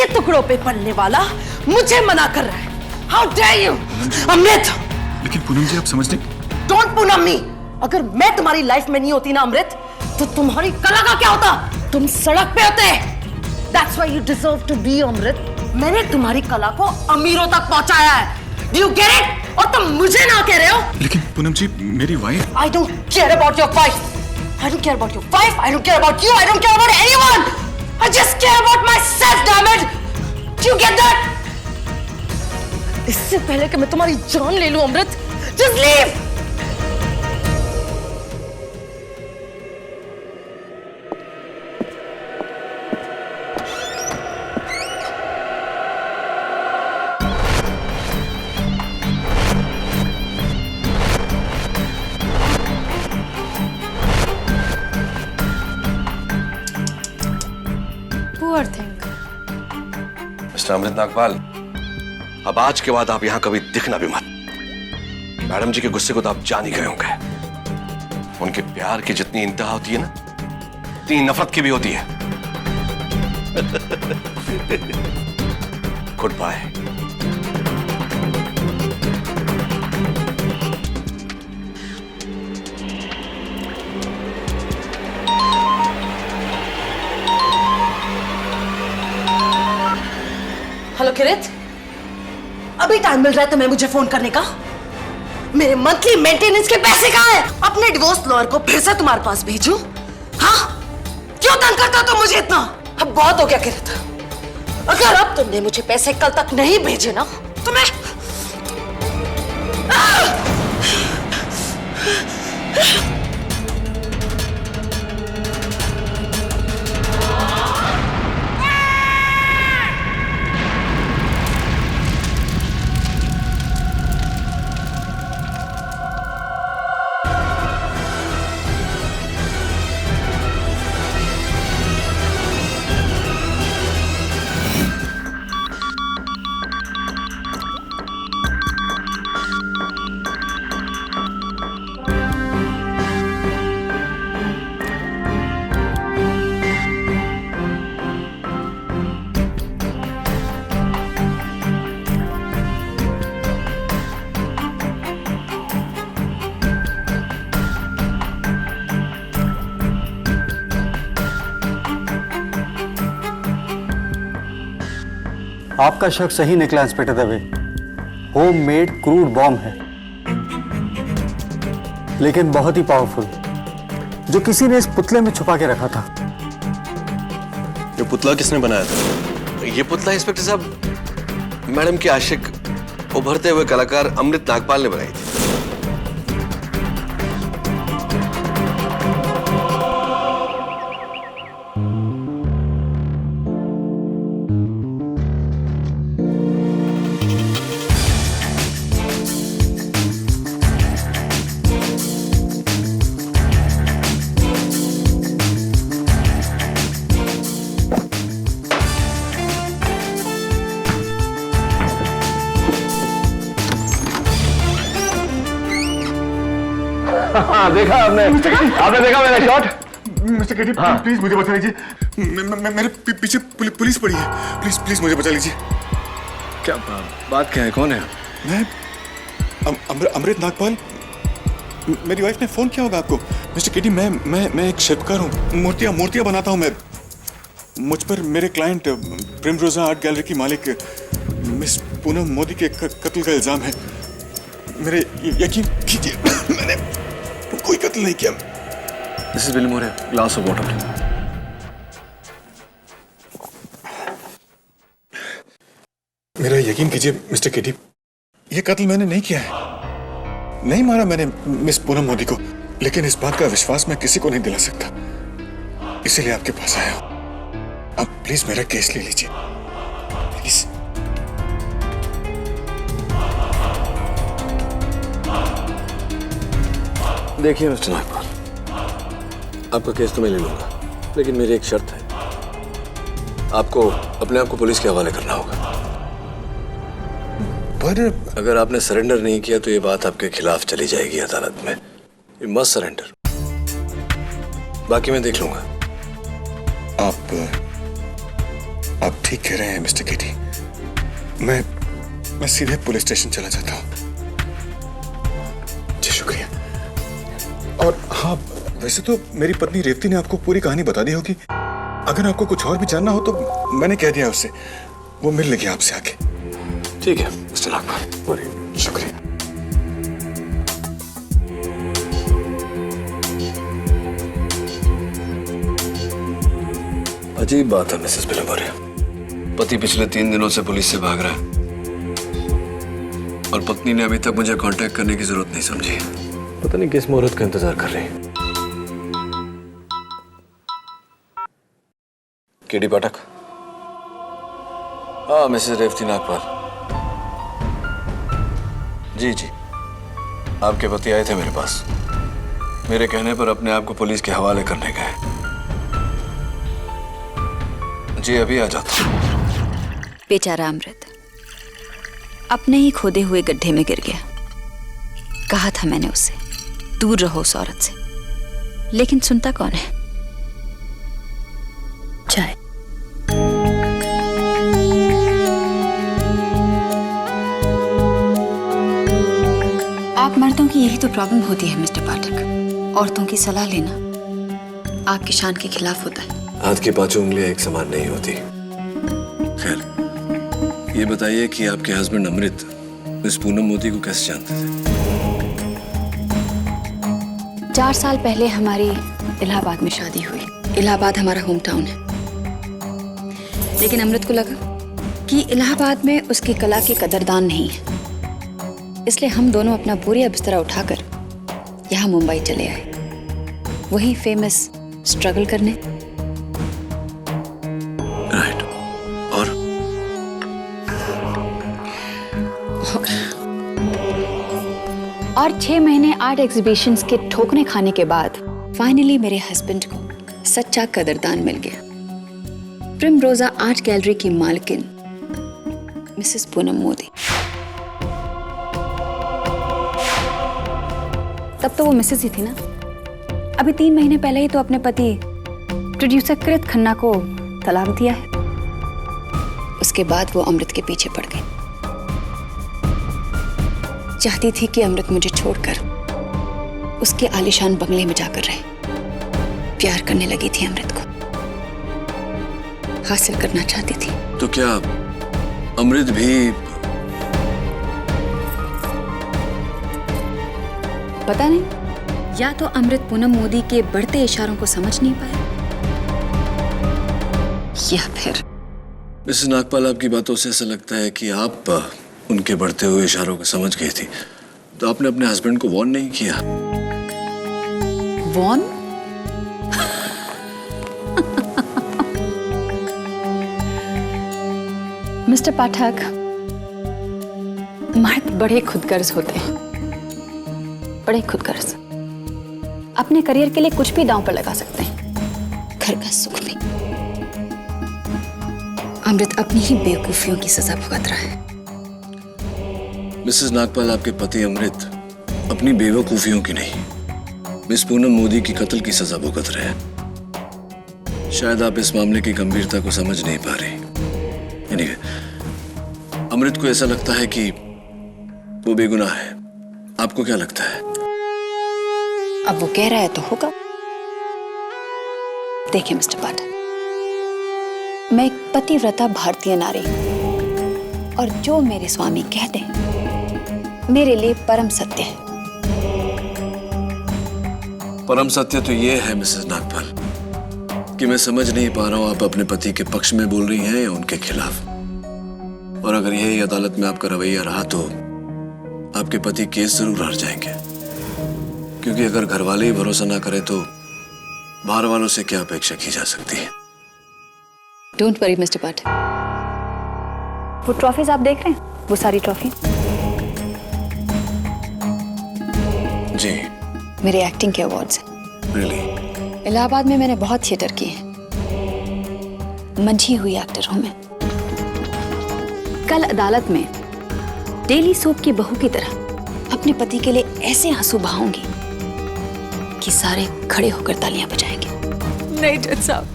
मेरे टुकड़ों पे पलने वाला मुझे मना कर रहा है। How dare you, अमृत? लेकिन पूनम जी आप समझते। Don't पूनम मी। अगर मैं तुम्हारी लाइफ में नहीं होती ना अमृत, तो तुम्हारी कला का क्या होता? तुम सड़क पे होते। That's why you deserve to be अमृत। मैंने तुम्हारी कला को अमीरों तक पहुंचाया है। Do you get it? और तुम मुझे ना कह रहे हो? लेकिन पूनम जी मेरी wife. I don't care about your wife. I don't care about your wife. I don't care about you. I don't care about anyone. I just care about myself, damn it. Do you get that? इससे पहले कि मैं तुम्हारी जान ले लूं Amrit, just leave. Poor thing. Mister Amrit Nagpal, अब आज के बाद आप यहां कभी दिखना भी मत। मैडम जी के गुस्से को तो आप जान ही गए होंगे। उनके प्यार की जितनी इंतहा होती है ना, उतनी नफरत की भी होती है। Good bye. हेलो किरित, अभी टाइम मिल रहा है तुम्हें मुझे फोन करने का? मेरे मंथली मेंटेनेंस के पैसे कहाँ हैं? अपने डिवोर्स लॉयर को फिर से तुम्हारे पास भेजूं? हाँ? क्यों तंग करता हो तुम मुझे इतना? अब बहुत हो गया किरित। अगर अब तुमने मुझे पैसे कल तक नहीं भेजे ना, तो मैं आपका शक सही निकला inspector Dave. Home made crude bomb है, लेकिन बहुत ही पावरफुल, जो किसी ने इस पुतले में छुपा के रखा था। ये पुतला किसने बनाया था? ये पुतला इंस्पेक्टर साहब मैडम के आशिक उभरते हुए कलाकार अमृत नागपाल ने बनाई थी। हाँ, देखा आपने देखा मेरा शॉट? मिस्टर केटी प्लीज मुझे बचा लीजिए। मेरे पीछे पुलिस पड़ी है। प्लीज प्लीज मुझे बचा लीजिए। क्या बात क्या है? कौन है? मैं अमृत नागपाल। मेरी वाइफ ने फोन किया होगा आपको। मिस्टर केटी मैं एक शिल्पकार हूँ। मूर्तियाँ बनाता हूँ मैं। मुझ पर मेरे क्लाइंट प्रेमरोजा आर्ट गैलरी की मालिक मिस पूनम मोदी के कत्ल का इल्जाम है। मेरे यकीन कीजिए मैंने कोई कत्ल नहीं किया। This is Wilmore, glass of water. मेरा यकीन कीजिए मिस्टर केटी, ये कत्ल मैंने नहीं किया है। नहीं मारा मैंने मिस पूनम मोदी को, लेकिन इस बात का विश्वास मैं किसी को नहीं दिला सकता, इसीलिए आपके पास आया हूं। अब प्लीज मेरा केस ले लीजिए, प्लीज। देखिए मिस्टर नागपाल, आपका केस तो मैं ले लूंगा, लेकिन मेरी एक शर्त है। आपको अपने आप को पुलिस के हवाले करना होगा। पर अगर आपने सरेंडर नहीं किया तो ये बात आपके खिलाफ चली जाएगी अदालत में। यू मस्ट सरेंडर, बाकी मैं देख लूंगा। आप ठीक कह रहे हैं मिस्टर केटी। मैं सीधे पुलिस स्टेशन चला जाता हूँ। जी शुक्रिया। और हाँ, वैसे तो मेरी पत्नी रेवती ने आपको पूरी कहानी बता दी होगी। अगर आपको कुछ और भी जानना हो तो मैंने कह दिया उससे, वो मिल लेगी आपसे आके। ठीक है मिस्टर नागपाल, शुक्रिया। अजीब बात है मिसेस बिलमोरिया, पति पिछले 3 दिनों से पुलिस से भाग रहा है और पत्नी ने अभी तक मुझे कांटेक्ट करने की जरूरत नहीं समझी। पता नहीं किस मुहूर्त का इंतजार कर रही है। केडी पाठक। हाँ मिसेस रेवती नागपाल। जी जी, आपके पति आए थे मेरे पास, मेरे कहने पर अपने आप को पुलिस के हवाले करने गए। जी अभी आ जाता हूं। बेचारा अमृत अपने ही खोदे हुए गड्ढे में गिर गया। कहा था मैंने उसे दूर रहो उस औरत से, लेकिन सुनता कौन है। चाय। आप मर्दों की यही तो प्रॉब्लम होती है मिस्टर पाठक, औरतों की सलाह लेना आपकी शान के खिलाफ होता है। हाथ की 5 उंगलियां एक समान नहीं होती। खैर, ये बताइए कि आपके हस्बैंड अमृत मिस पूनम मोदी को कैसे जानते थे? 4 साल पहले हमारी इलाहाबाद में शादी हुई। इलाहाबाद हमारा होम टाउन है, लेकिन अमृत को लगा कि इलाहाबाद में उसकी कला की कदरदान नहीं है, इसलिए हम दोनों अपना बोरिया बिस्तरा उठाकर यहाँ मुंबई चले आए, वही फेमस स्ट्रगल करने। राइट। और 6 महीने आर्ट एग्जीबिशंस के ठोकने खाने के बाद फाइनली मेरे हस्बैंड को सच्चा कदरदान मिल गया। प्रिमरोजा आर्ट गैलरी की मालकिन मिसेस पूनम मोदी। तब तो वो मिसेस ही थी ना। अभी 3 महीने पहले ही तो अपने पति प्रोड्यूसर कृत खन्ना को तलाक दिया है। उसके बाद वो अमृत के पीछे पड़ गई। चाहती थी कि अमृत मुझे छोड़कर उसके आलीशान बंगले में जाकर रहे। प्यार करने लगी थी अमृत को, हासिल करना चाहती थी। तो क्या अमृत भी? पता नहीं, या तो अमृत पूनम मोदी के बढ़ते इशारों को समझ नहीं पाया, या फिर मिसेस नागपाल, आपकी बातों से ऐसा लगता है कि आप उनके बढ़ते हुए इशारों को समझ गई थी, तो आपने अपने हस्बैंड को वॉर्न नहीं किया? वॉर्न? मिस्टर पाठक, मर्द बड़े खुदगर्ज होते हैं, बड़े खुदगर्ज। अपने करियर के लिए कुछ भी दांव पर लगा सकते हैं, घर का सुख भी। अमृत अपनी ही बेवकूफियों की सजा भुगत रहा है। मिसेस नागपाल, आपके पति अमृत अपनी बेवकूफियों की नहीं, मिस पूनम मोदी की कत्ल की सजा भुगत रहे हैं। शायद आप इस मामले की गंभीरता को समझ नहीं पा रही। Anyway, अमृत को ऐसा लगता है कि वो बेगुनाह है। आपको क्या लगता है? अब वो कह रहा है तो होगा। देखिए मिस्टर पाठक, मैं एक पतिव्रता भारतीय नारी हूं, और जो मेरे स्वामी कह दें मेरे लिए परम सत्य है। परम सत्य तो ये है मिसेस नागपाल कि मैं समझ नहीं पा रहा हूं आप अपने पति के पक्ष में बोल रही हैं या उनके खिलाफ। और अगर यही अदालत में आपका रवैया रहा तो आपके पति केस जरूर हार जाएंगे, क्योंकि अगर घर वाले ही भरोसा ना करें तो बाहर वालों से क्या अपेक्षा की जा सकती है। डोंट वरी मिस्टर पाठक, वो ट्रॉफीज आप देख रहे हैं, वो सारी ट्रॉफी जी मेरे एक्टिंग के अवार्ड्स हैं। रियली? इलाहाबाद में मैंने बहुत थिएटर किए हैं, मंझी हुई एक्टर हूं मैं। कल अदालत में डेली सोप की बहू की तरह अपने पति के लिए ऐसे आंसू बहाऊंगी कि सारे खड़े होकर तालियां बजाएंगे। नहीं जज साहब,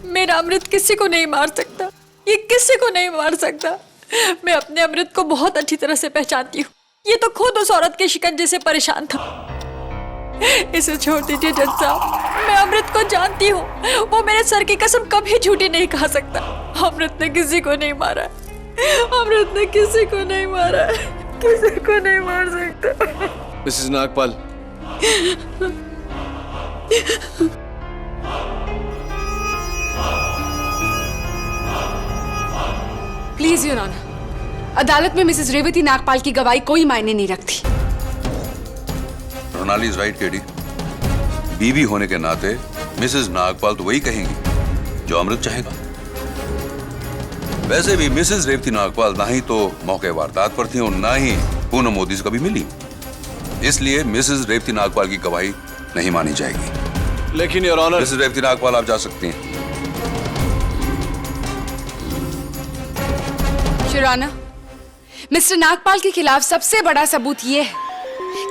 मेरा अमृत किसी को नहीं मार सकता। ये किसी को नहीं मार सकता। मैं अपने अमृत को बहुत अच्छी तरह से पहचानती हूँ। ये तो खुद उस औरत के शिकंजे से परेशान था। इसे छोड़ दीजिए जज साहब, मैं अमृत को जानती हूँ। वो मेरे सर की कसम कभी झूठी नहीं खा सकता। अमृत ने किसी को नहीं मारा। अमृत ने किसी को नहीं मारा। किसी को नहीं मार सकता। Mrs Nagpal, please your honour, अदालत में मिसेस रेवती नागपाल की गवाही कोई मायने नहीं रखती। Ronali is right KD. बीवी होने के नाते मिसेस नागपाल तो वही कहेंगी जो अमृत चाहेगा। वैसे भी मिसेस रेवती नागपाल ना ही तो मौके वारदात पर थी और ना ही पूनम मोदी से कभी मिली, इसलिए मिसेस रेवती नागपाल की गवाही नहीं मानी जाएगी। लेकिन your honour, Mrs Revati Nagpal आप जा सकती हैं। योर ऑनर, मिस्टर नागपाल के खिलाफ सबसे बड़ा सबूत यह है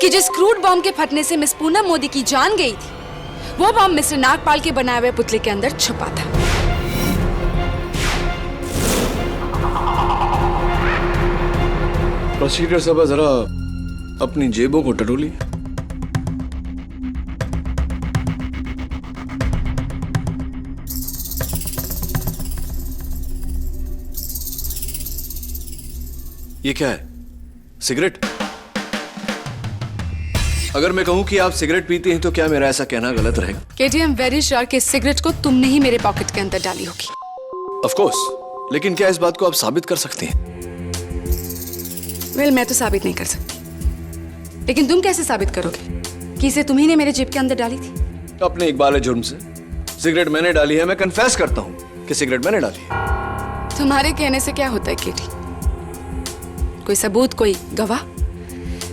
कि जिस क्रूड बॉम्ब के फटने से मिस पूनम मोदी की जान गई थी, वो बॉम्ब मिस्टर नागपाल के बनाए हुए पुतले के अंदर छुपा था। प्रोसीक्यूटर साहब जरा अपनी जेबों को टटोलिए। ये क्या है? सिगरेट? अगर मैं कहूं कि आप सिगरेट पीते हैं तो क्या मेरा ऐसा कहना गलत रहेगा? केटी, आई एम वेरी श्योर कि इस सिगरेट को तुमने ही मेरे पॉकेट के अंदर डाली होगी। ऑफ कोर्स, लेकिन क्या इस बात को आप साबित कर सकती हैं? वेल, मैं तो साबित नहीं कर सकती, लेकिन तुम कैसे साबित करोगे कि इसे तुम्ही ने मेरे जेब के अंदर डाली थी? अपने इकबाल जुर्म से सिगरेट मैंने डाली है। मैं कन्फेस करता हूं कि सिगरेट मैंने डाली है। तुम्हारे कहने से क्या होता है केटी? कोई सबूत, कोई गवाह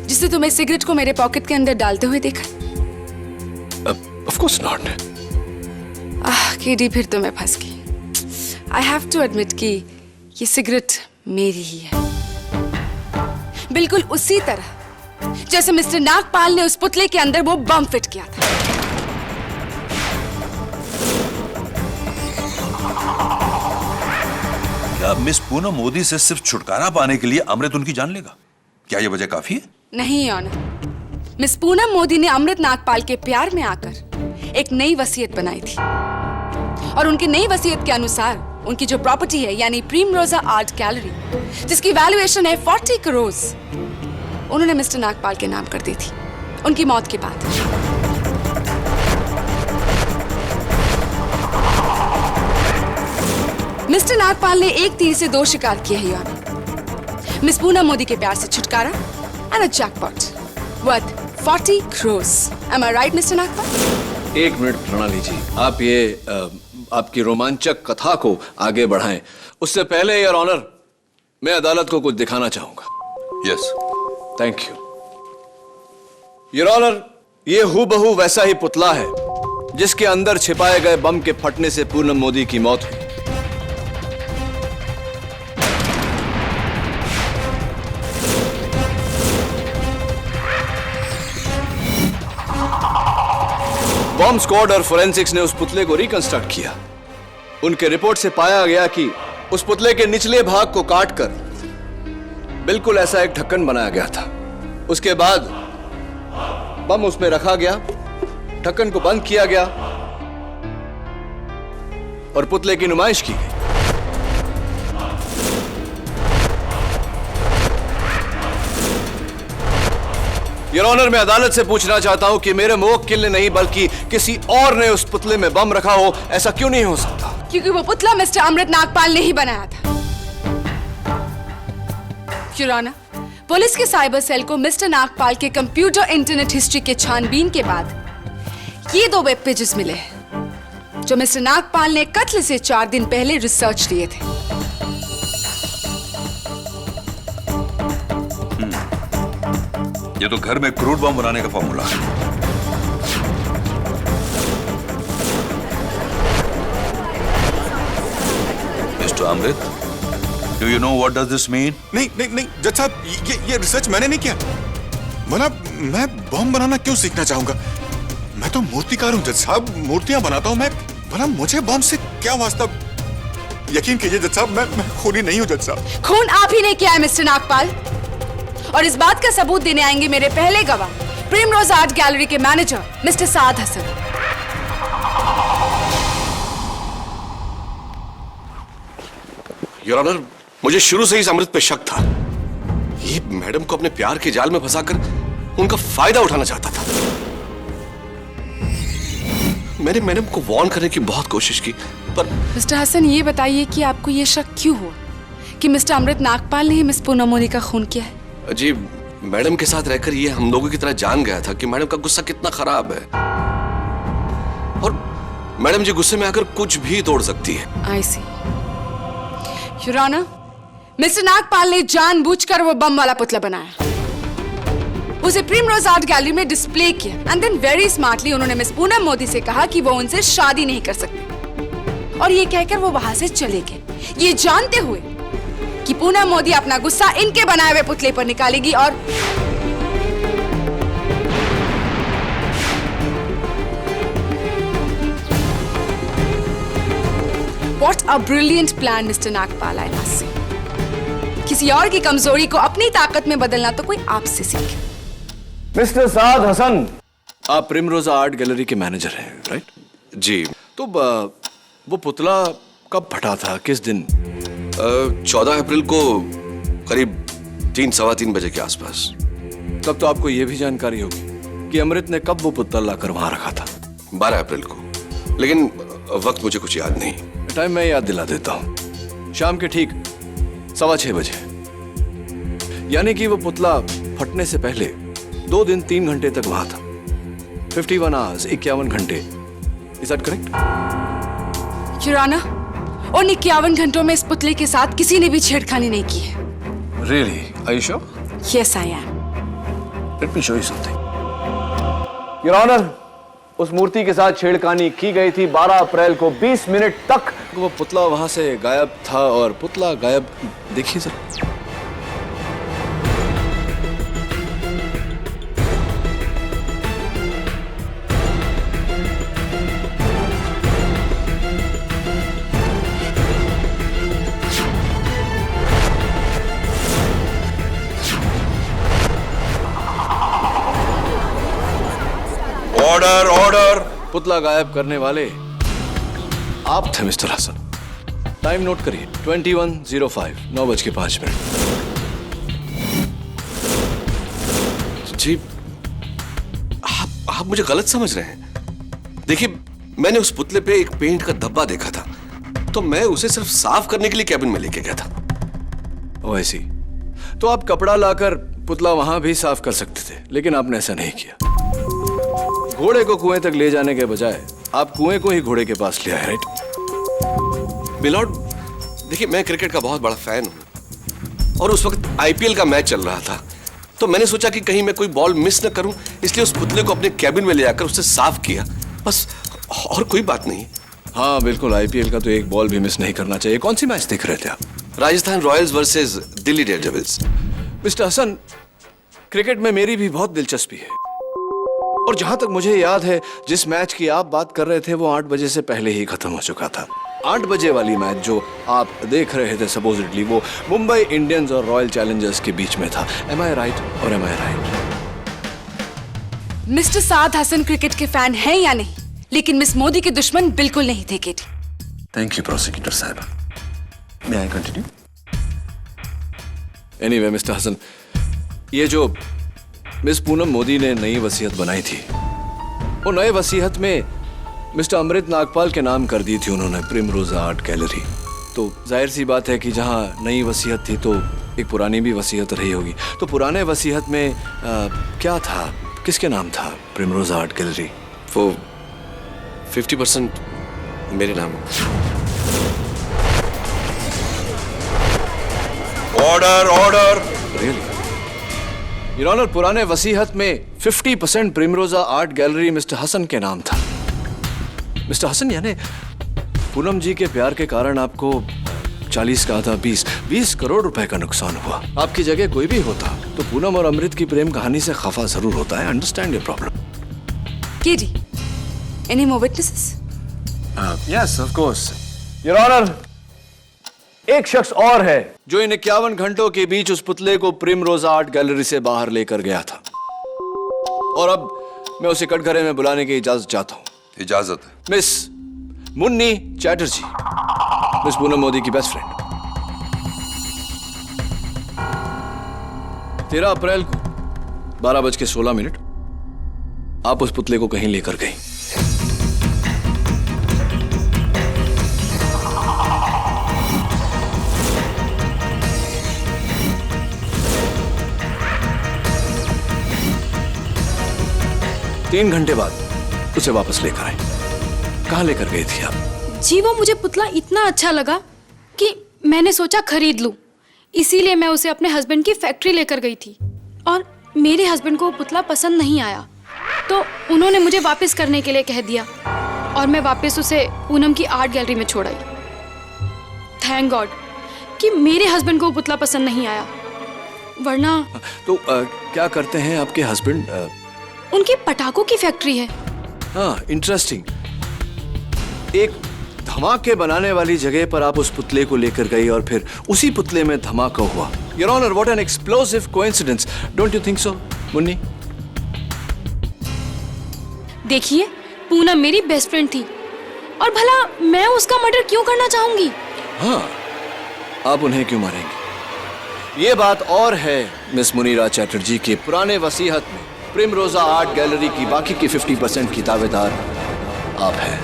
जिससे तुम्हें सिगरेट को मेरे पॉकेट के अंदर डालते हुए देखा? Of course not. केटी, फिर तो मैं फंस गई। आई हैव टू एडमिट कि ये सिगरेट मेरी ही है, बिल्कुल उसी तरह जैसे मिस्टर नागपाल ने उस पुतले के अंदर वो बम फिट किया था। क्या मिस पूनम मोदी से सिर्फ छुटकारा पाने के लिए अमृत उनकी जान लेगा? क्या यह वजह काफी है? नहीं ऑनर, मिस पूनम मोदी ने अमृत नागपाल के प्यार में आकर एक नई वसीयत बनाई थी, और उनकी नई वसीयत के अनुसार उनकी जो प्रॉपर्टी है यानी प्रिमरोजा आर्ट गैलरी, जिसकी वैल्यूएशन है 40 करोड़, उन्होंने मिस्टर नागपाल के नाम कर दी थी उनकी मौत के बाद। मिस्टर नागपाल ने एक तीर से दो शिकार किए हैं ऑनर। मिस पूनम मोदी के प्यार से छुटकारा and a jackpot worth 40 crore. Am I right mister Nagpal? एक मिनट प्रणाली जी, आप ये आपकी रोमांचक कथा को आगे बढ़ाएं। उससे पहले योर ऑनर, मैं अदालत को कुछ दिखाना चाहूंगा। Yes. Thank you your honour. ये हूबहू वैसा ही पुतला है जिसके अंदर छिपाए गए बम के फटने से पूनम मोदी की मौत हुई। बॉम्ब स्क्वाड और फोरेंसिक्स ने उस पुतले को रिकंस्ट्रक्ट किया। उनके रिपोर्ट से पाया गया कि उस पुतले के निचले भाग को काटकर बिल्कुल ऐसा एक ढक्कन बनाया गया था। उसके बाद बम उसमें रखा गया, ढक्कन को बंद किया गया और पुतले की नुमाइश की गई। योर ऑनर, मैं अदालत से पूछना चाहता हूं कि मेरे मुवक्किल ने नहीं बल्कि किसी और ने उस पुतले में बम रखा हो। ऐसा क्यों नहीं हो सकता? क्योंकि वो पुतला मिस्टर अमृत नागपाल ने ही बनाया था। योर ऑनर, पुलिस के साइबर सेल को मिस्टर नागपाल के कंप्यूटर इंटरनेट हिस्ट्री के छानबीन के बाद ये दो वेब पेजेस मिले हैं जो मिस्टर नागपाल ने कत्ल से 4 दिन पहले रिसर्च किए थे। ये तो घर में क्रूड बम बनाने का फॉर्मूला है। Mister Amrit, do you know what does this mean? नहीं नहीं नहीं जज साहब, ये रिसर्च मैंने नहीं किया। मैं बम बनाना क्यों सीखना चाहूंगा? मैं तो मूर्तिकार हूं जज साहब, मूर्तियां बनाता हूं मैं। मुझे बम से क्या वास्ता? यकीन कीजिए जज साहब, मैं खूनी नहीं हूँ जज साहब। खून आप ही ने किया है मिस्टर नागपाल, और इस बात का सबूत देने आएंगे मेरे पहले गवाह, प्रिमरोज आर्ट गैलरी के manager mister Saad Hasan. Your honour, मुझे शुरू से ही इस अमृत पे शक था। ये मैडम को अपने प्यार के जाल में फंसाकर उनका फायदा उठाना चाहता था। मैंने मैडम को वार्न करने की बहुत कोशिश की, पर मिस्टर हसन, ये बताइए कि आपको ये शक क्यों हुआ कि मिस्टर अमृत नागपाल ने ही मिस पूनम मोदी का खून किया है? जी, मैडम के साथ रहकर ये हम लोगों की तरह जान गया था कि मैडम का गुस्सा कितना खराब है, और मैडम जी गुस्से में आकर कुछ भी तोड़ सकती है। आई सी। योर ऑनर, मिस्टर नागपाल ने जानबूझकर वो बम वाला पुतला बनाया, उसे प्रिमरोज आर्ट गैलरी में डिस्प्ले किया, एंड देन वेरी स्मार्टली उन्होंने मिस पूनम मोदी से कहा कि वो उनसे शादी नहीं कर सकती, और ये कहकर वो वहां से चले गए, ये जानते हुए कि पूनम मोदी अपना गुस्सा इनके बनाए हुए पुतले पर निकालेगी। और What a brilliant plan, Mr. Nagpal, I must say. किसी और की कमजोरी को अपनी ताकत में बदलना तो कोई आपसे सीखे। मिस्टर साद हसन, आप प्रिमरोजा आर्ट गैलरी के मैनेजर हैं, राइट? जी। तो वो पुतला कब फटा था, किस दिन? 14 अप्रैल को करीब 3-3:15 बजे के आसपास। तब तो आपको यह भी जानकारी होगी कि अमृत ने कब वो पुतला लाकर वहां रखा था। 12 अप्रैल को, लेकिन वक्त मुझे कुछ याद नहीं। टाइम मैं याद दिला देता हूँ। शाम के ठीक 6:15 बजे, यानी कि वो पुतला फटने से पहले 2 दिन 3 घंटे तक वहां था। 51 आवर्स, 51 घंटे। Is that correct? Your honour, उन 51 घंटों में इस पुतले के साथ किसी ने भी छेड़खानी नहीं की है। Really? Are you sure? Yes, I am. Let me show you something. Your honour, उस मूर्ति के साथ छेड़खानी की गई थी 12 अप्रैल को 20 मिनट तक। वो पुतला वहां से गायब था, और पुतला गायब, देखिए सर। Order, order. पुतला गायब करने वाले आप थे मिस्टर हसन। टाइम नोट करिए, 21:05, 9:05। जी, आप मुझे गलत समझ रहे हैं। देखिए, मैंने उस पुतले पे एक पेंट का धब्बा देखा था, तो मैं उसे सिर्फ साफ करने के लिए कैबिन में लेके गया था। ओह, ऐसी। तो आप कपड़ा लाकर पुतला वहां भी साफ कर सकते थे, लेकिन आपने ऐसा नहीं किया। घोड़े को कुएं तक ले जाने के बजाय आप कुएं को ही घोड़े के पास ले आए, राइट? मिलॉर्ड, देखिए, मैं क्रिकेट का बहुत बड़ा फैन हूं, और उस वक्त आईपीएल का मैच चल रहा था, तो मैंने सोचा कि कहीं मैं कोई बॉल मिस न करूं, इसलिए उस पुतले को अपने कैबिन में ले जाकर उसे साफ किया, बस, और कोई बात नहीं। हाँ बिल्कुल, आईपीएल का तो एक बॉल भी मिस नहीं करना चाहिए। कौन सी मैच देख रहे थे आप? Rajasthan Royals versus Delhi Daredevils. Mister Hasan, cricket में मेरी भी बहुत दिलचस्पी है, और जहां तक मुझे याद है, जिस मैच की आप बात कर रहे थे वो 8 बजे से पहले ही खत्म हो चुका था। 8 बजे वाली मैच जो आप देख रहे थे सपोजिटली, वो मुंबई इंडियंस और रॉयल चैलेंजर्स के बीच में था। एम आई राइट और M I right? Mister Saad Hasan cricket के फैन हैं या नहीं, लेकिन मिस मोदी के दुश्मन बिल्कुल नहीं थे, केटी। थैंक यू प्रोसिक्यूटर साहब। May I continue? Anyway mister Hasan, ये जो मिस पूनम मोदी ने नई वसीयत बनाई थी, वो नए वसीयत में मिस्टर अमृत नागपाल के नाम कर दी थी उन्होंने, प्रिमरोजा आर्ट गैलरी। तो जाहिर सी बात है कि जहां नई वसीयत थी तो एक पुरानी भी वसीयत रही होगी। तो पुराने वसीयत में क्या था, किसके नाम था प्रिमरोजा आर्ट गैलरी? वो 50% मेरे नाम। Order, order. Really? Your honour, पुराने वसीयत में 50% Primrose art gallery mister Hasan के नाम था। मिस्टर हसन, यानी पूनम जी के प्यार के कारण आपको 40 का आधा 20 करोड़ रुपए का नुकसान हुआ। आपकी जगह कोई भी होता तो पूनम और अमृत की प्रेम कहानी से खफा जरूर होता है। Understand your problem. KD, any more witnesses? Yes of course. Your honour, एक शख्स और है जो इन 51 घंटों के बीच उस पुतले को प्रिमरोजा आर्ट गैलरी से बाहर लेकर गया था, और अब मैं उसे कटघरे में बुलाने की इजाजत चाहता हूं। इजाजत है। मिस मुन्नी चैटर्जी, मिस पूनम मोदी की बेस्ट फ्रेंड। 13 अप्रैल को 12:16 आप उस पुतले को कहीं लेकर गई। तीन घंटे बाद उसे वापस लेकर आए। कहां लेकर गई थी आप? जी वो मुझे पुतला इतना अच्छा लगा कि मैंने सोचा खरीद लूं, इसीलिए मैं उसे अपने हस्बैंड की फैक्ट्री लेकर गई थी। और मेरे हस्बैंड को वो पुतला पसंद नहीं आया, तो उन्होंने मुझे वापस करने के लिए कह दिया और मैं वापस उसे पूनम की आर्ट गैलरी में छोड़ आई। थैंक गॉड कि मेरे हस्बैंड को वो पुतला पसंद नहीं आया, वरना तो क्या करते हैं आपके हस्बैंड? उनकी पटाखों की फैक्ट्री है। हाँ, इंटरेस्टिंग। एक धमाके बनाने वाली जगह पर आप उस पुतले को लेकर गई और फिर उसी पुतले में धमाका हुआ। Your honour, what an explosive coincidence, don't you think so Munni? देखिए, पूनम मेरी बेस्ट फ्रेंड थी और भला मैं उसका मर्डर क्यों करना चाहूंगी? हाँ, आप उन्हें क्यों मारेंगे? ये बात और है मिस मुनीरा चैटर्जी के पुराने वसीहत में प्रिमरोजा आर्ट गैलरी की बाकी की 50% की दावेदार आप हैं।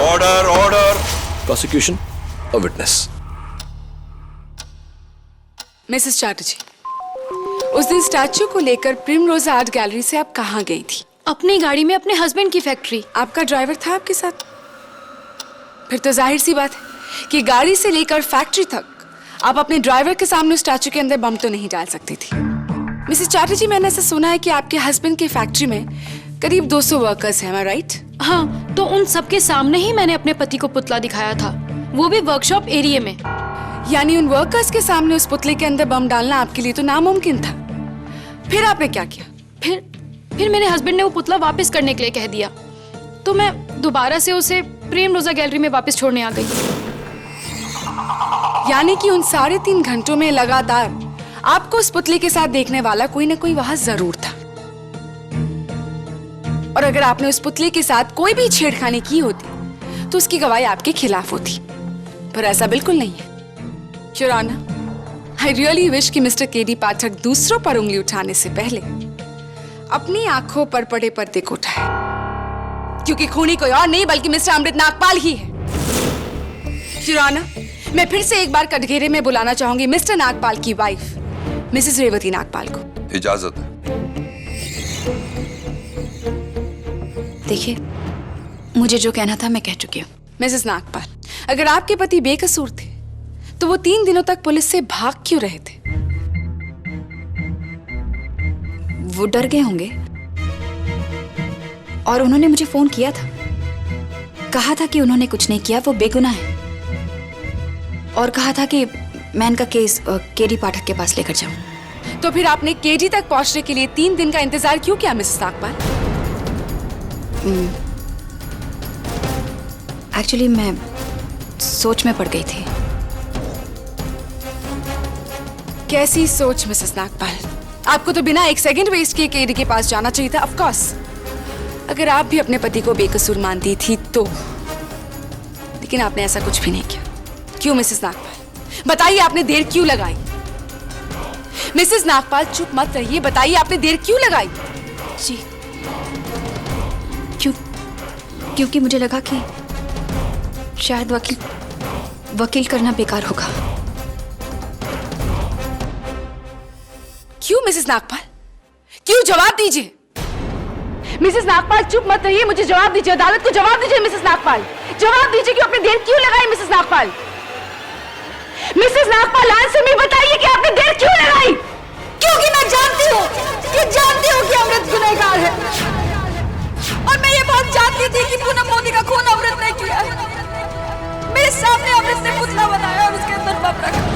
Order order. Prosecution, a witness. Mrs Chatterjee, उस दिन स्टैचू को लेकर प्रिमरोजा आर्ट गैलरी से आप कहाँ गई थी? अपनी गाड़ी में अपने हस्बैंड की फैक्ट्री। आपका ड्राइवर था आपके साथ? फिर तो जाहिर सी बात है कि गाड़ी से लेकर फैक्ट्री तक आप अपने ड्राइवर के सामने स्टैचू के अंदर बम तो नहीं डाल सकती थी। मिसेस चैटर्जी, मैंने ऐसा सुना है कि आपके हस्बैंड की फैक्ट्री में करीब 200 वर्कर्स हैं, राइट? हाँ, तो उन सबके सामने ही मैंने अपने पति को पुतला दिखाया था, वो भी वर्कशॉप एरिया में। यानी उन वर्कर्स के सामने उस पुतले के अंदर बम डालना आपके लिए तो नामुमकिन था। फिर आपने क्या किया? फिर मेरे हस्बैंड ने वो पुतला वापस करने के लिए कह दिया, तो मैं दोबारा से उसे प्रिमरोजा गैलरी में वापस छोड़ने आ गई। यानी कि उन 3.5 घंटों में लगातार आपको उस पुतले के साथ देखने वाला कोई ना कोई वहां जरूर था, और अगर आपने उस पुतले के साथ कोई भी छेड़खानी की होती तो उसकी गवाही आपके खिलाफ होती, पर ऐसा बिल्कुल नहीं है। Your honour, I really wish कि मिस्टर केडी पाठक दूसरों पर उंगली उठाने से पहले अपनी आंखों पर पड़े पर्दे को उठाए, क्योंकि खूनी कोई और नहीं बल्कि मिस्टर अमृत नागपाल ही है। योर ऑनर, मैं फिर से एक बार कटघरे में बुलाना चाहूंगी मिस्टर नागपाल की वाइफ मिसेस रेवती नागपाल को। इजाजत है। देखिए, मुझे जो कहना था मैं कह चुकी हूँ। मिसेस नागपाल, अगर आपके पति बेकसूर थे तो वो 3 दिनों तक पुलिस से भाग क्यों रहे थे? वो डर गए होंगे और उन्होंने मुझे फोन किया था, कहा था कि उन्होंने कुछ नहीं किया, वो बेगुनाह है, और कहा था कि मैं इनका केस केडी पाठक के पास लेकर जाऊं। तो फिर आपने केडी तक पहुंचने के लिए 3 दिन का इंतजार क्यों किया मिसेस नागपाल? एक्चुअली मैं सोच में पड़ गई थी। कैसी सोच मिसेस नागपाल? आपको तो बिना 1 सेकंड वेस्ट किए केडी के पास जाना चाहिए था। ऑफ कोर्स, अगर आप भी अपने पति को बेकसूर मानती थी तो, लेकिन आपने ऐसा कुछ भी नहीं किया। क्यों मिसेस नागपाल? बताइए, आपने देर क्यों लगाई? मिसेस नागपाल चुप मत रहिए, बताइए आपने देर क्यों लगाई? जी, क्योंकि मुझे लगा कि शायद वकील करना बेकार होगा। क्यों मिसेस नागपाल? क्यों? जवाब दीजिए। मिसेस नागपाल चुप मत रहिए, मुझे जवाब दीजिए, अदालत को जवाब दीजिए मिसेस नागपाल। जवाब दीजिए कि आपने देर क्यों लगाई Mrs Nagpal? Mrs Nagpal, answer में बताइए कि आपने देर क्यों लगाई? क्योंकि मैं जानती हूँ कि अमृत गुनहगार है, और मैं ये बात जानती थी कि पूनम मोदी का खून अमृत ने किया है। मेरे सामने अमृत ने पुतला बनाया और उसके अंदर बम रखा।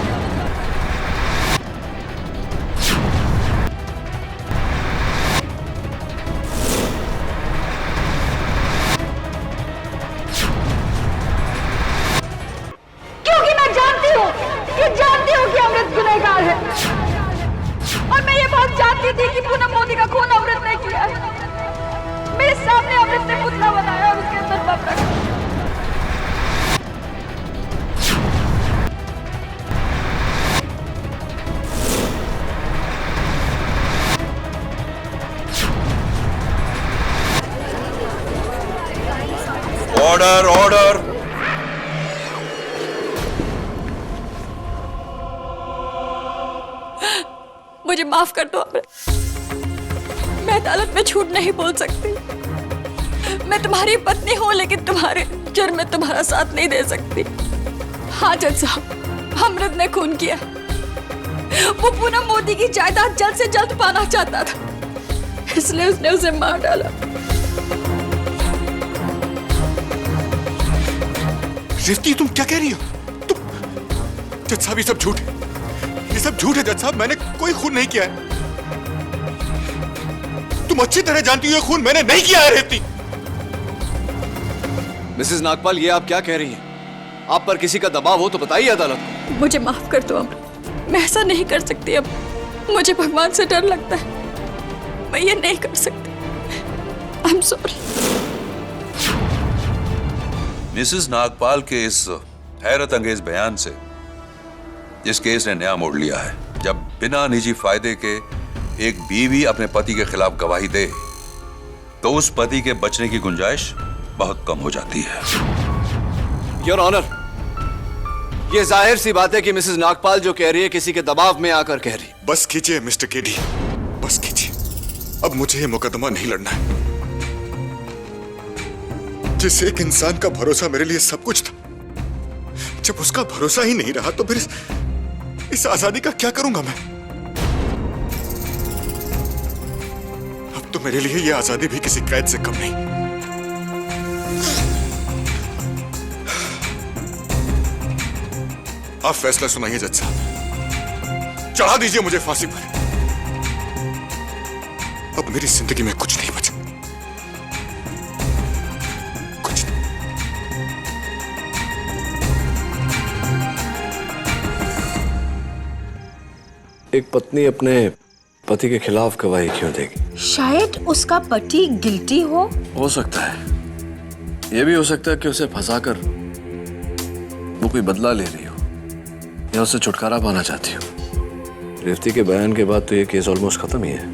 Order order. मुझे माफ कर दो अमृत। मैं अदालत में झूठ नहीं बोल सकती। मैं तुम्हारी पत्नी हूं, लेकिन तुम्हारे जुर्म में तुम्हारा साथ नहीं दे सकती। हाँ जज साहब, अमृत ने खून किया। वो पूनम मोदी की जायदाद जल्द से जल्द पाना चाहता था, इसलिए उसने उसे मार डाला। रेवती, तुम क्या कह रही हो? तुम जज साहब, ये सब झूठ है, ये सब झूठ है जज साहब। मैंने कोई खून नहीं किया है। तुम अच्छी तरह जानती हो ये खून मैंने नहीं किया है रेवती। मिसेस नागपाल, ये आप क्या कह रही हैं? आप पर किसी का दबाव हो तो बताइए अदालत को। मुझे माफ कर दो अमृत, मैं ऐसा नहीं कर सकती। अब मुझे भगवान से डर लगता है, मैं ये नहीं कर सकती। आई एम सॉरी। मिसेस नागपाल के इस हैरत अंगेज बयान से इस केस ने नया मोड़ लिया है। जब बिना निजी फायदे के एक बीवी अपने पति के खिलाफ गवाही दे तो उस पति के बचने की गुंजाइश बहुत कम हो जाती है। योर ऑनर, ये जाहिर सी बात है कि मिसेस नागपाल जो कह रही है किसी के दबाव में आकर कह रही। बस कीजिए मिस्टर केडी, बस कीजिए। अब मुझे ये मुकदमा नहीं लड़ना है। जिस एक इंसान का भरोसा मेरे लिए सब कुछ था, जब उसका भरोसा ही नहीं रहा तो फिर इस आजादी का क्या करूंगा मैं? अब तो मेरे लिए ये आजादी भी किसी कैद से कम नहीं। आप फैसला सुनाइए जज साहब, चढ़ा दीजिए मुझे फांसी पर। अब मेरी जिंदगी में कुछ नहीं बचा, कुछ नहीं। एक पत्नी अपने पति के खिलाफ गवाही क्यों देगी? शायद उसका पति गिल्टी हो सकता है। यह भी हो सकता है कि उसे फंसाकर वो कोई बदला ले रही हो या उससे छुटकारा पाना चाहती हो। रेवती के बयान के बाद तो ये केस ऑलमोस्ट खत्म ही है।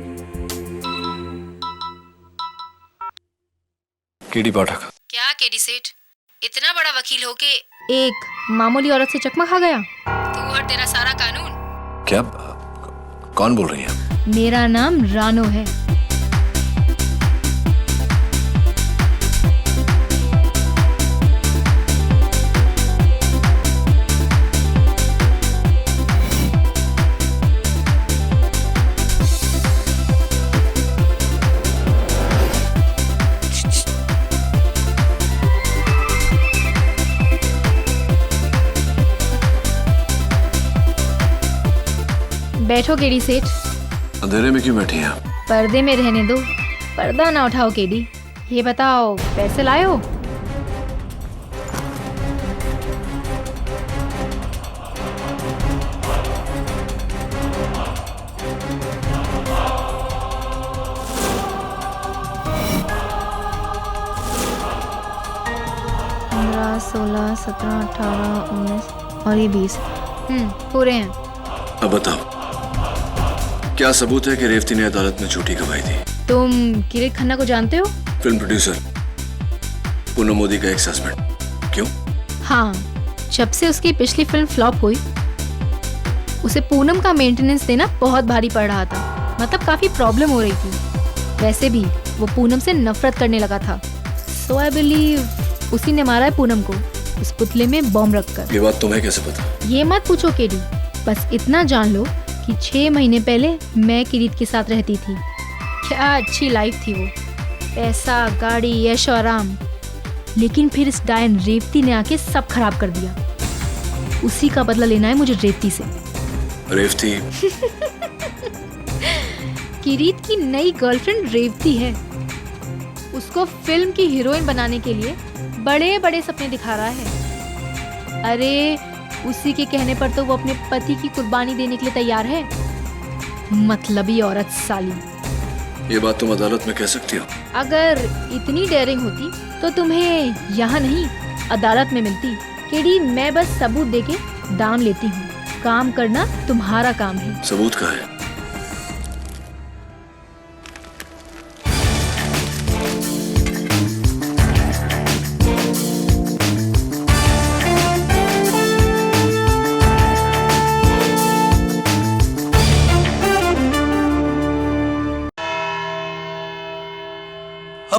केडी पाठक। क्या केडी सेठ, इतना बड़ा वकील होके एक मामूली औरत से चकमा खा गया? तू और तेरा सारा कानून। क्या? कौन बोल रही है? मेरा नाम रानो है। बैठो केडी सेठ। अंधेरे में क्यों बैठी हैं आप? पर्दे में रहने दो, पर्दा ना उठाओ केडी। ये बताओ, पैसे लाए हो? पंद्रह, 16, 17, 18, 19 और ये 20। पूरे हैं। अब बताओ, क्या सबूत है कि रेवती ने अदालत में झूठी गवाही दी? तुम किरीट खन्ना को जानते हो? फिल्म प्रोड्यूसर, पूनम मोदी का एक्स हस्बैंड। क्यों? हाँ, जब से उसकी पिछली फिल्म फ्लॉप हुई, उसे पूनम का मेंटेनेंस देना बहुत भारी पड़ रहा था। मतलब काफी प्रॉब्लम हो रही थी। वैसे भी वो पूनम से नफरत करने लगा था। सो आई बिलीव उसी ने मारा है पूनम को, उस पुतले में बॉम्ब रखकर। ये बात तुम्हें कैसे पता? ये मत पूछो केडी, बस इतना जान लो कि 6 महीने पहले मैं किरीट के साथ रहती थी। क्या अच्छी लाइफ थी वो, पैसा, गाड़ी, यश और आराम। लेकिन फिर इस डायन रेवती ने आके सब खराब कर दिया। उसी का बदला लेना है मुझे रेवती से। रेवती? किरीट की नई गर्लफ्रेंड रेवती है। उसको फिल्म की हीरोइन बनाने के लिए बड़े बड़े सपने दिखा रहा है। अरे उसी के कहने पर तो वो अपने पति की कुर्बानी देने के लिए तैयार है। मतलबी औरत साली। ये बात तुम अदालत में कह सकती हो? अगर इतनी डेयरिंग होती तो तुम्हें यहाँ नहीं अदालत में मिलती। केडी, मैं बस सबूत देके दाम लेती हूँ, काम करना तुम्हारा काम है। सबूत का है?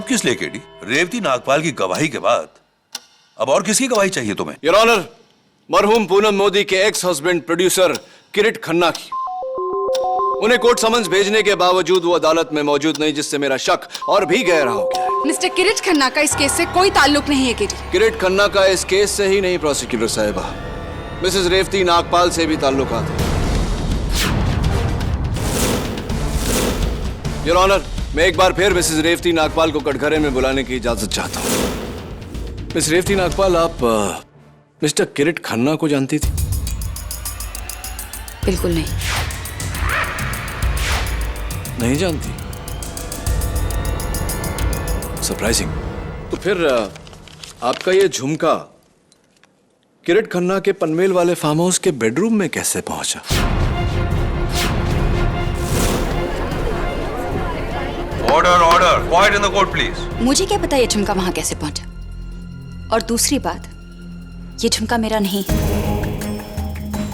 अब किस लिए केडी? रेवती नागपाल की गवाही के बाद अब और किसकी गवाही चाहिए तुम्हें? योर ऑनर, मरहूम पूनम मोदी के एक्स हस्बैंड प्रोड्यूसर किरीट खन्ना की। उन्हें कोर्ट समन्स भेजने के बावजूद वो अदालत में मौजूद नहीं, जिससे मेरा शक और भी गहरा हो गया है। मिस्टर किरीट खन्ना का इस केस से कोई ताल्लुक नहीं है केडी। किरीट खन्ना का इस केस से ही नहीं प्रोसिक्यूटर साहिबा, मिसेस रेवती नागपाल से भी ताल्लुकात है। योर ऑनर, मैं एक बार फिर मिसेस रेवती नागपाल को कटघरे में बुलाने की इजाजत चाहता हूँ। मिस रेवती नागपाल, आप मिस्टर किरीट खन्ना को जानती थी? बिल्कुल नहीं। नहीं जानती? सरप्राइजिंग। तो फिर आपका ये झुमका किरीट खन्ना के पनवेल वाले फार्म हाउस के बेडरूम में कैसे पहुंचा? Order order, quiet in the court please. मुझे क्या पता ये झुमका वहां कैसे पहुंचा। और दूसरी बात, ये झुमका मेरा नहीं।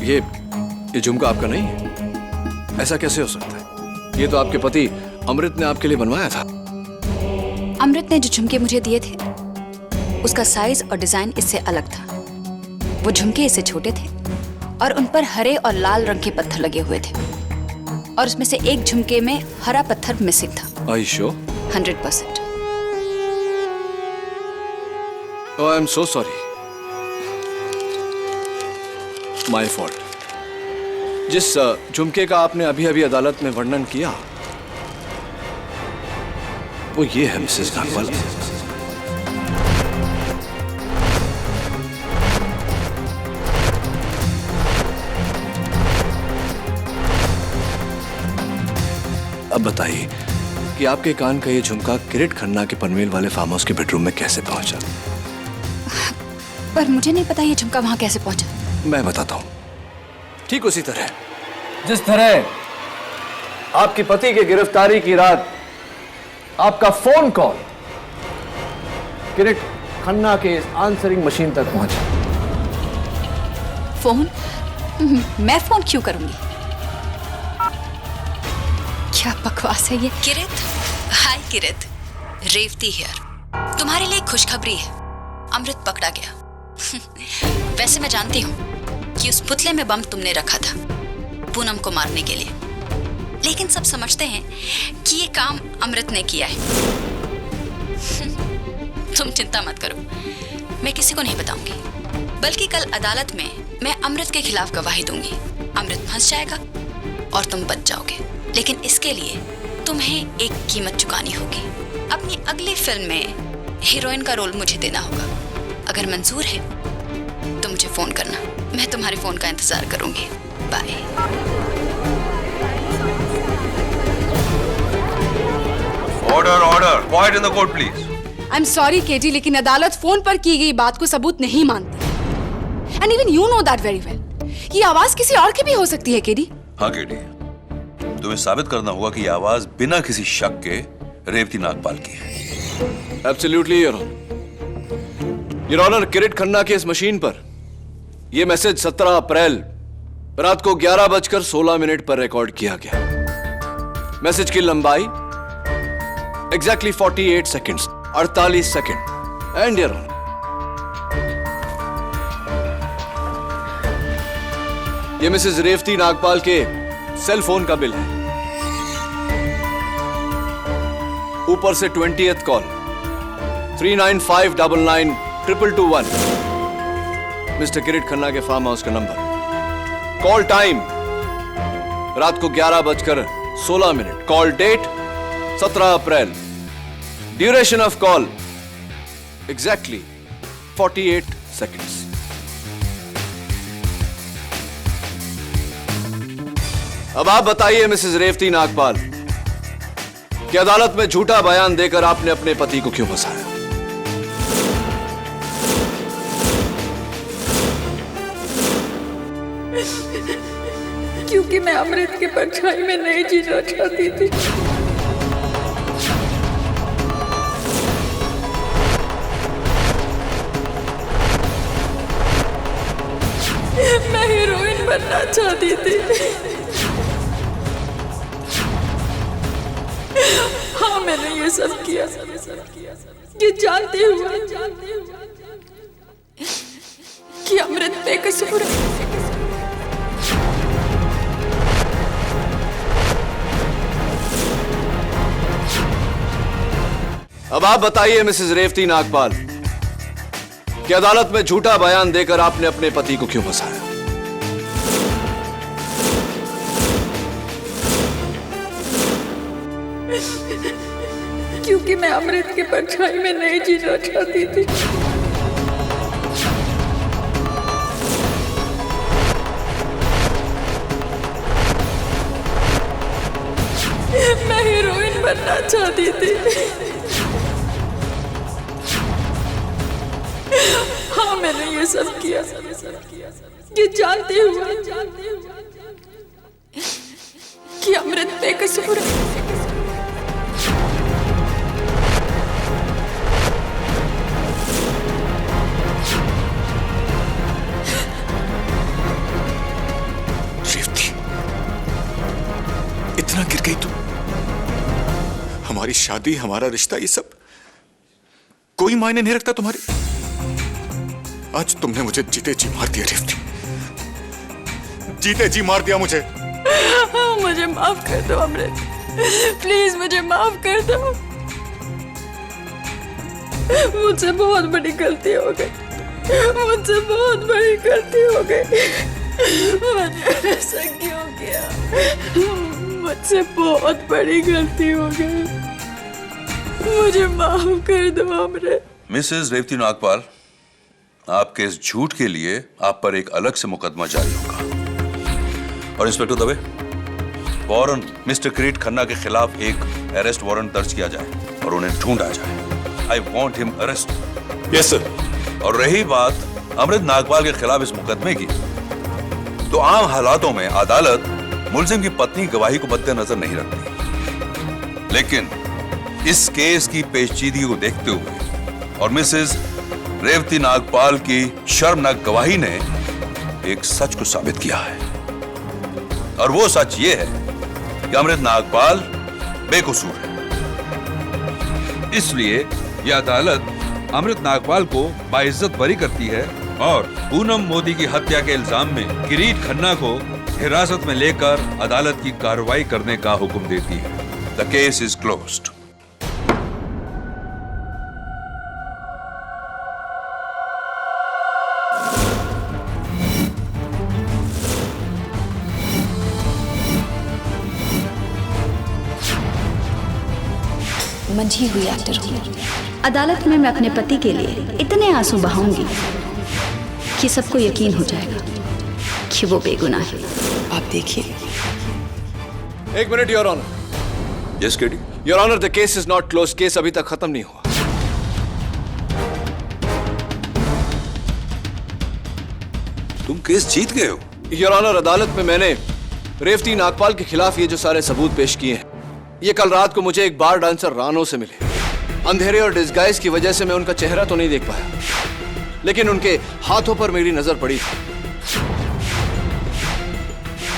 ये झुमका आपका नहीं है? ऐसा कैसे हो सकता है? ये तो आपके पति अमृत ने आपके लिए बनवाया था। अमृत ने जो झुमके मुझे दिए थे उसका साइज और डिजाइन इससे अलग था। वो झुमके इससे छोटे थे और उन पर हरे और लाल रंग के पत्थर लगे हुए थे, और उसमें से एक झुमके में हरा पत्थर मिसिंग था। Are you sure? 100%। Oh, I'm so sorry. My fault. जिस झुमके का आपने अभी अभी अदालत में वर्णन किया वो ये है मिसेस नागपाल। अब बताइए कि आपके कान का ये झुमका किरीट खन्ना के पनवेल वाले फार्म हाउस के बेडरूम में कैसे पहुंचा? पर मुझे नहीं पता ये झुमका वहां कैसे पहुंचा। मैं बताता हूं। ठीक उसी तरह जिस तरह आपके पति की गिरफ्तारी की रात आपका फोन कॉल किरीट खन्ना के आंसरिंग मशीन तक पहुंचा। फोन? मैं फोन क्यों करूंगी? क्या बकवास है ये। किरित, हाय किरित, रेवती हियर। तुम्हारे लिए खुशखबरी है, अमृत पकड़ा गया। वैसे मैं जानती हूँ कि उस पुतले में बम तुमने रखा था पूनम को मारने के लिए, लेकिन सब समझते हैं कि ये काम अमृत ने किया है। तुम चिंता मत करो, मैं किसी को नहीं बताऊंगी, बल्कि कल अदालत में मैं अमृत के खिलाफ गवाही दूंगी। अमृत फंस जाएगा और तुम बच जाओगे, लेकिन इसके लिए तुम्हें एक कीमत चुकानी होगी। अपनी अगली फिल्म में हीरोइन का रोल मुझे देना होगा। अगर मंजूर है तो मुझे फोन करना, मैं तुम्हारे फोन का इंतजार करूंगी। Bye. Order order, quiet in the court please. I am sorry KD, लेकिन अदालत फोन पर की गई बात को सबूत नहीं मानती। And even you know that very well. ये आवाज किसी और की भी हो सकती है केडी। हाँ केडी, तुम्हें साबित करना होगा कि यह आवाज बिना किसी शक के रेवती नागपाल की है। Absolutely your honour. Your honour, Kirit Khanna की इस मशीन पर यह मैसेज 17 अप्रैल रात को 11:16 पर रिकॉर्ड किया गया। मैसेज की लंबाई exactly 48 seconds, 48 second. And your honour, यह मिसेस रेवती नागपाल के सेल फोन का बिल है। ऊपर से 20th call 39599221 mister Kirit Khanna के फार्म हाउस का नंबर। कॉल टाइम रात को 11:16। Call date 17 April. Duration of call exactly 48 seconds. अब आप बताइए मिसेस रेवती नागपाल कि अदालत में झूठा बयान देकर आपने अपने पति को क्यों फंसाया? क्योंकि मैं अमृत की परछाई में नहीं जीना चाहती थी। मैं हीरोइन बनना चाहती थी। हाँ, मैंने ये सब किया ये जानते हुए कि अमृत बेकसूर है। अब आप बताइए मिसेस रेवती नागपाल कि अदालत में झूठा बयान देकर आपने अपने पति को क्यों फंसाया? क्योंकि मैं अमृत के परछाई में नहीं जीना चाहती थी। मैं हीरोइन बनना चाहती थी। हाँ, मैंने ये सब किया ये जानते हुए कि अमृत बेकसूर है। इतना गिर गई तू? हमारी शादी, हमारा रिश्ता, ये सब कोई मायने नहीं रखता तुम्हारे? आज तुमने मुझे जीते जी मार दिया रेवती, जीते जी मार दिया मुझे। मुझे माफ कर दो अमृत, प्लीज मुझे माफ कर दो। मुझसे बहुत बड़ी गलती हो गई, मुझसे बहुत बड़ी गलती हो गई। मैंने ऐसा क्यों किया? मुझसे बहुत बड़ी गलती हो गई, मुझे माफ कर दो अमृत। मिसेस रेवती नागपाल, आपके इस झूठ के लिए आप पर एक अलग से मुकदमा जारी होगा। और इंस्पेक्टर दवे, फौरन मिस्टर किरीट खन्ना के खिलाफ एक अरेस्ट वारंट दर्ज किया जाए और उन्हें ढूंढा जाए। I want him arrest. Yes sir. और रही बात अमृत नागपाल के खिलाफ इस मुकदमे की, तो आम हालातों में अदालत मुलजिम की पत्नी गवाही को मद्देनजर नहीं रखती, लेकिन इस केस की पेचीदगी को देखते हुए और मिसेस रेवती नागपाल की शर्मनाक गवाही ने एक सच को साबित किया है, और वो सच ये है कि अमृत नागपाल बेकसूर है। इसलिए यह अदालत अमृत नागपाल को बाइज्जत बरी करती है और पूनम मोदी की हत्या के इल्जाम में किरीट खन्ना को हिरासत में लेकर अदालत की कार्रवाई करने का हुक्म देती है। The case is closed. मंझी हुई एक्टर हूँ। अदालत में मैं अपने पति के लिए इतने आंसू बहाऊंगी कि सबको यकीन हो जाएगा कि वो बेगुनाह है। आप देखिए। एक minute your honour. Yes KD. Your honour, the case is not close. Case अभी तक खत्म नहीं हुआ। तुम केस जीत गए हो? योर ऑनर, अदालत में मैंने रेवती नागपाल के खिलाफ ये जो सारे सबूत पेश किए हैं, ये कल रात को मुझे एक बार डांसर रानो से मिले। अंधेरे और डिस्गाइज की वजह से मैं उनका चेहरा तो नहीं देख पाया, लेकिन उनके हाथों पर मेरी नजर पड़ी थी।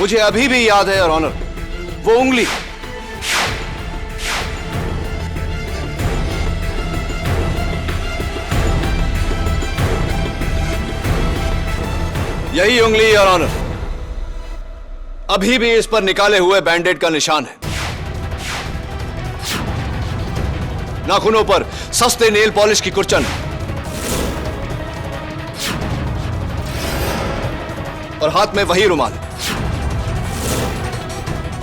मुझे अभी भी याद है योर ऑनर, वो उंगली, यही उंगली योर ऑनर अभी भी इस पर निकाले हुए बैंडेड का निशान है। नाखूनों पर सस्ते नेल पॉलिश की कुर्चन और हाथ में वही रुमाल।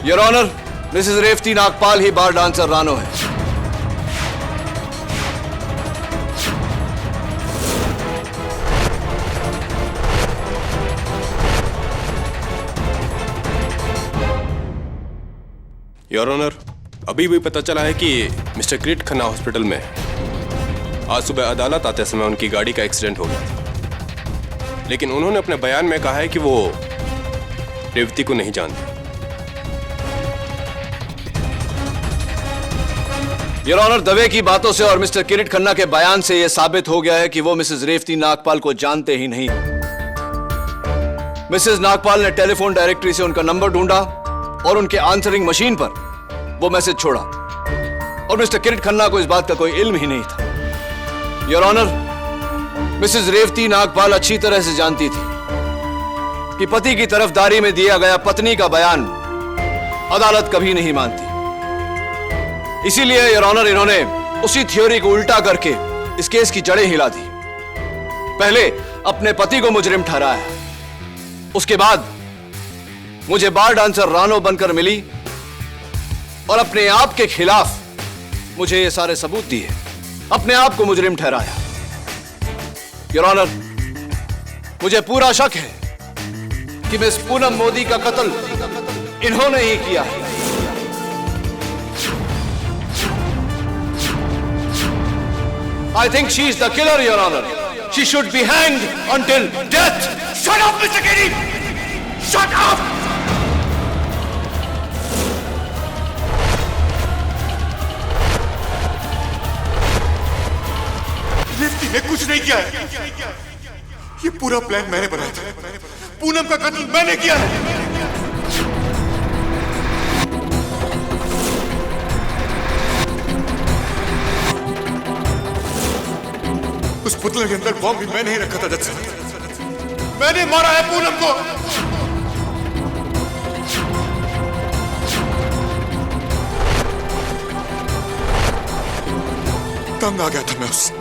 Your honour, Mrs Revati Nagpal ही बार डांसर रानो है। योर ऑनर, अभी भी पता चला है कि मिस्टर किरीट खन्ना हॉस्पिटल में है। आज सुबह अदालत आते समय उनकी गाड़ी का एक्सीडेंट हो गया था, लेकिन उन्होंने अपने बयान में कहा है कि वो रेवती को नहीं जानते। योर ऑनर, दवे की बातों से और मिस्टर किरीट खन्ना के बयान से यह साबित हो गया है कि वो मिसेस रेवती नागपाल को जानते ही नहीं। मिसेस नागपाल ने टेलीफोन डायरेक्टरी से उनका नंबर ढूंढा और उनके आंसरिंग मशीन पर वो मैसेज छोड़ा। और मिस्टर किरीट खन्ना को इस बात का कोई इल्म ही नहीं था। Your honour, Mrs Revati Nagpal अच्छी तरह से जानती थी कि पति की तरफदारी में दिया गया पत्नी का बयान अदालत कभी नहीं मानती। इसीलिए योर ऑनर, इन्होंने उसी थ्योरी को उल्टा करके इस केस की जड़ें हिला दी। पहले अपने पति को मुजरिम ठहराया, उसके बाद मुझे बार डांसर रानो बनकर मिली और अपने आप के खिलाफ मुझे ये सारे सबूत दिए, अपने आप को मुजरिम ठहराया। योर ऑनर, मुझे पूरा शक है कि मिस पूनम मोदी का कत्ल इन्होंने ही किया है। I think she is the killer, Your Honor. She should be hanged until death. Shut up, Mr. Kennedy! Shut up! Revati ने कुछ नहीं किया है। ये पूरा प्लान मैंने बनाया था। पूनम का कत्ल मैंने किया है। उस पुतले के अंदर बॉम्ब भी मैंने ही रखा था। जज साहब, मैंने मारा है पूनम को। तंग आ गया था मैं उससे।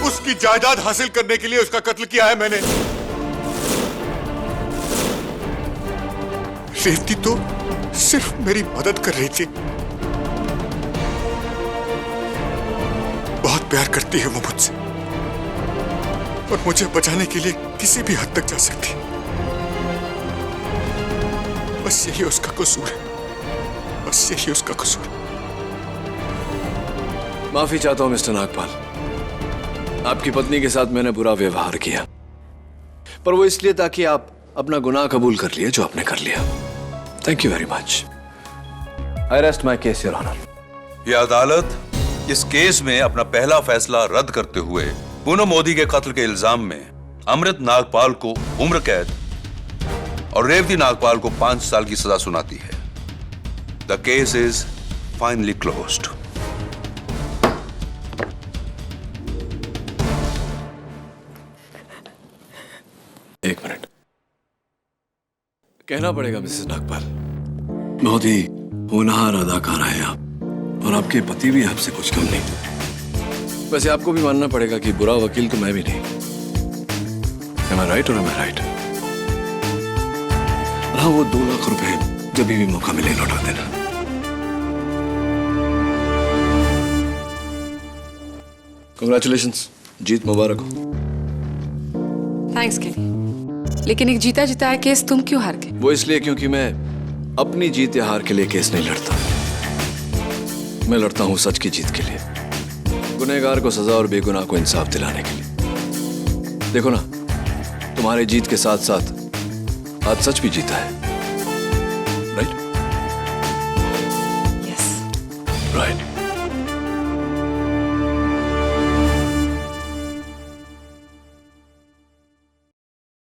उसकी जायदाद हासिल करने के लिए उसका कत्ल किया है मैंने। रेवती तो सिर्फ मेरी मदद कर रही थी। बहुत प्यार करती है वो मुझसे और मुझे बचाने के लिए किसी भी हद तक जा सकती है। बस यही उसका कसूर है। बस यही उसका कसूर है। माफी चाहता हूं मिस्टर नागपाल, आपकी पत्नी के साथ मैंने बुरा व्यवहार किया, पर वो इसलिए ताकि आप अपना गुनाह कबूल कर लिए जो आपने कर लिया। Thank you very much. I rest my case, your honour. यह अदालत इस केस में अपना पहला फैसला रद्द करते हुए पूनम मोदी के कत्ल के इल्जाम में अमृत नागपाल को उम्र कैद और रेवती नागपाल को 5 साल की सजा सुनाती है। The case is finally closed. एक मिनट, कहना पड़ेगा मिसेस नागपाल, बहुत ही होनहार अदाकारा है आप और आपके पति भी आपसे कुछ कम नहीं। वैसे आपको भी मानना पड़ेगा कि बुरा वकील तो मैं भी नहीं। Am I right or am I right? हाँ, वो 2 लाख रुपए जब भी मौका मिले लौटा देना। Congratulations, जीत मुबारक हो। थैंक्स केली, लेकिन एक जीता जिताया केस तुम क्यों हार गए? वो इसलिए क्योंकि मैं अपनी जीत या हार के लिए केस नहीं लड़ता। मैं लड़ता हूं सच की जीत के लिए, गुनहगार को सजा और बेगुनाह को इंसाफ दिलाने के लिए। देखो ना, तुम्हारे जीत के साथ साथ आज सच भी जीता है, राइट?